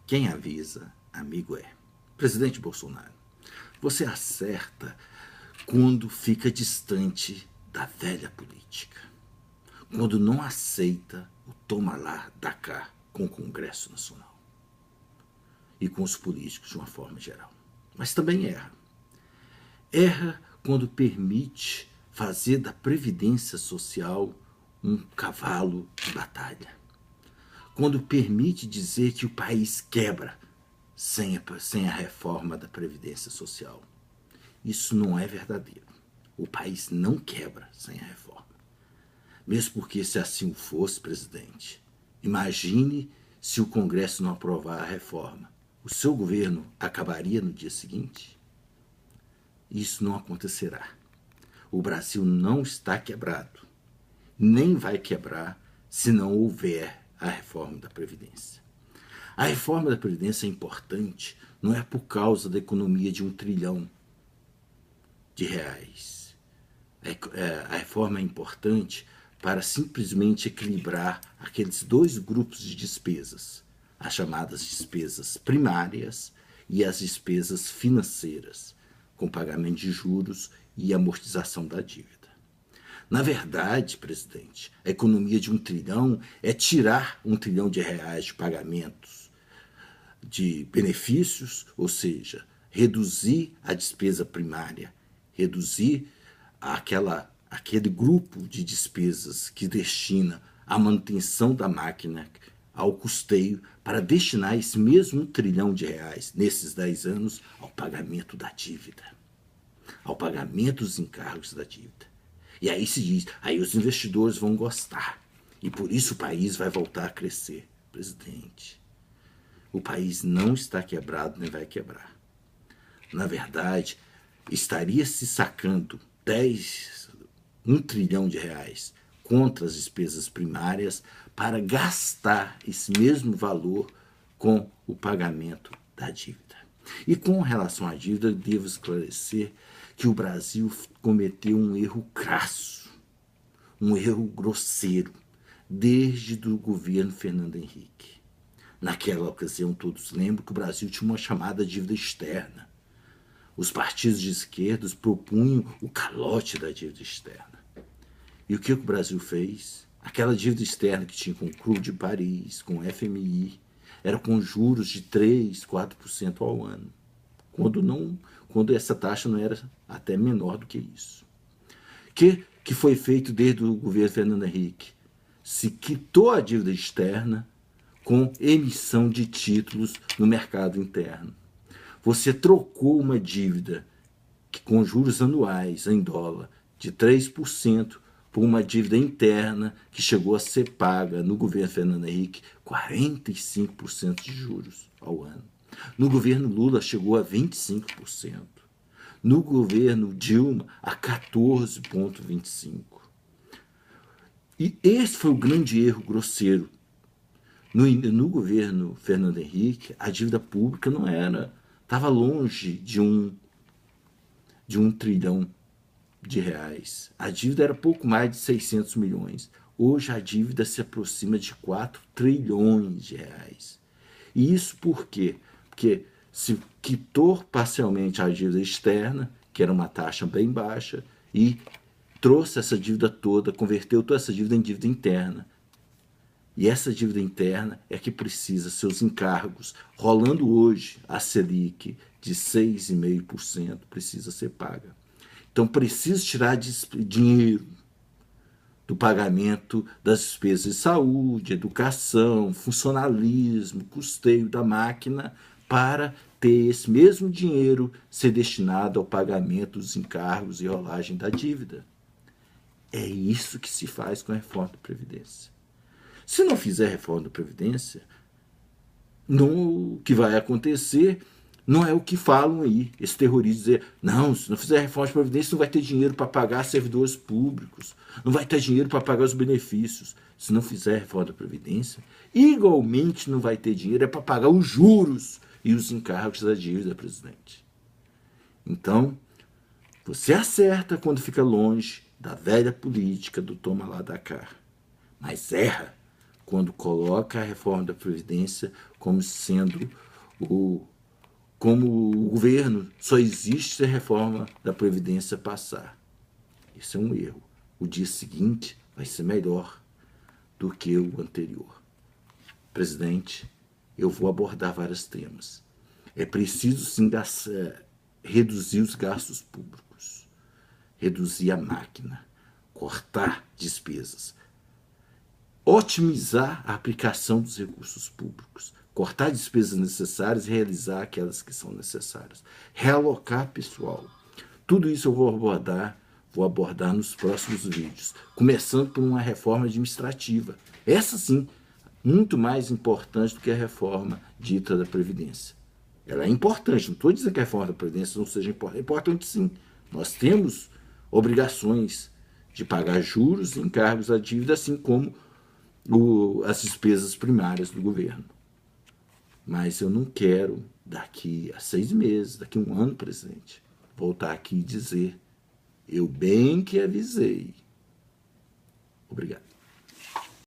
Quem avisa, amigo é. Presidente Bolsonaro, você acerta quando fica distante da velha política, quando não aceita o toma lá da cá com o Congresso Nacional e com os políticos de uma forma geral. Mas também erra. Erra quando permite fazer da Previdência Social um cavalo de batalha. Quando permite dizer que o país quebra sem a reforma da Previdência Social. Isso não é verdadeiro. O país não quebra sem a reforma. Mesmo porque, se assim fosse, presidente, imagine se o Congresso não aprovar a reforma. O seu governo acabaria no dia seguinte? Isso não acontecerá. O Brasil não está quebrado. Nem vai quebrar se não houver a reforma da Previdência. A reforma da Previdência é importante, não é por causa da economia de R$1 trilhão. A reforma é importante para simplesmente equilibrar aqueles dois grupos de despesas, as chamadas despesas primárias e as despesas financeiras, com pagamento de juros e amortização da dívida. Na verdade, presidente, a economia de R$1 trilhão é tirar R$1 trilhão de pagamentos de benefícios, ou seja, reduzir a despesa primária, reduzir aquele grupo de despesas que destina à manutenção da máquina, ao custeio, para destinar esse mesmo R$1 trilhão nesses 10 anos ao pagamento da dívida, ao pagamento dos encargos da dívida. E aí se diz, aí os investidores vão gostar, e por isso o país vai voltar a crescer. Presidente, o país não está quebrado nem vai quebrar. Na verdade, estaria se sacando R$1 trilhão contra as despesas primárias para gastar esse mesmo valor com o pagamento da dívida. E com relação à dívida, devo esclarecer que o Brasil cometeu um erro crasso, um erro grosseiro, desde o governo Fernando Henrique. Naquela ocasião, todos lembram que o Brasil tinha uma chamada dívida externa. Os partidos de esquerda propunham o calote da dívida externa. E o que o Brasil fez? Aquela dívida externa que tinha com o Clube de Paris, com o FMI, era com juros de 3%, 4% ao ano. Quando essa taxa não era até menor do que isso. Que foi feito desde o governo Fernando Henrique? Se quitou a dívida externa com emissão de títulos no mercado interno. Você trocou uma dívida com juros anuais em dólar de 3% por uma dívida interna que chegou a ser paga no governo Fernando Henrique 45% de juros ao ano. No governo Lula chegou a 25%. No governo Dilma a 14,25%. E esse foi o grande erro grosseiro. No governo Fernando Henrique, a dívida pública não era, estava longe de R$1 trilhão. A dívida era pouco mais de 600 milhões. Hoje a dívida se aproxima de 4 trilhões. E isso por quê? Porque se quitou parcialmente a dívida externa, que era uma taxa bem baixa, e trouxe essa dívida toda, converteu toda essa dívida em dívida interna. E essa dívida interna é que precisa seus encargos, rolando hoje a Selic de 6,5%, precisa ser paga. Então precisa tirar dinheiro do pagamento das despesas de saúde, educação, funcionalismo, custeio da máquina, para ter esse mesmo dinheiro ser destinado ao pagamento dos encargos e rolagem da dívida. É isso que se faz com a reforma da Previdência. Se não fizer reforma da Previdência, o que vai acontecer não é o que falam aí, esse terrorismo dizer, não, se não fizer reforma da Previdência não vai ter dinheiro para pagar servidores públicos, não vai ter dinheiro para pagar os benefícios. Se não fizer reforma da Previdência, igualmente não vai ter dinheiro para pagar os juros e os encargos da dívida, presidente. Então, você acerta quando fica longe da velha política do toma lá da cá, mas erra quando coloca a reforma da Previdência como sendo como o governo só existe se a reforma da Previdência passar. Isso é um erro. O dia seguinte vai ser melhor do que o anterior. Presidente, eu vou abordar vários temas. É preciso, sim, reduzir os gastos públicos, reduzir a máquina, cortar despesas, otimizar a aplicação dos recursos públicos, cortar despesas necessárias e realizar aquelas que são necessárias, realocar pessoal. Tudo isso eu vou abordar nos próximos vídeos, começando por uma reforma administrativa. Essa sim, muito mais importante do que a reforma dita da Previdência. Ela é importante, não estou dizendo que a reforma da Previdência não seja importante, é importante sim. Nós temos obrigações de pagar juros e encargos à dívida, assim como as despesas primárias do governo. Mas eu não quero, daqui a 6 meses, daqui a 1 ano, presidente, voltar aqui e dizer: eu bem que avisei. Obrigado.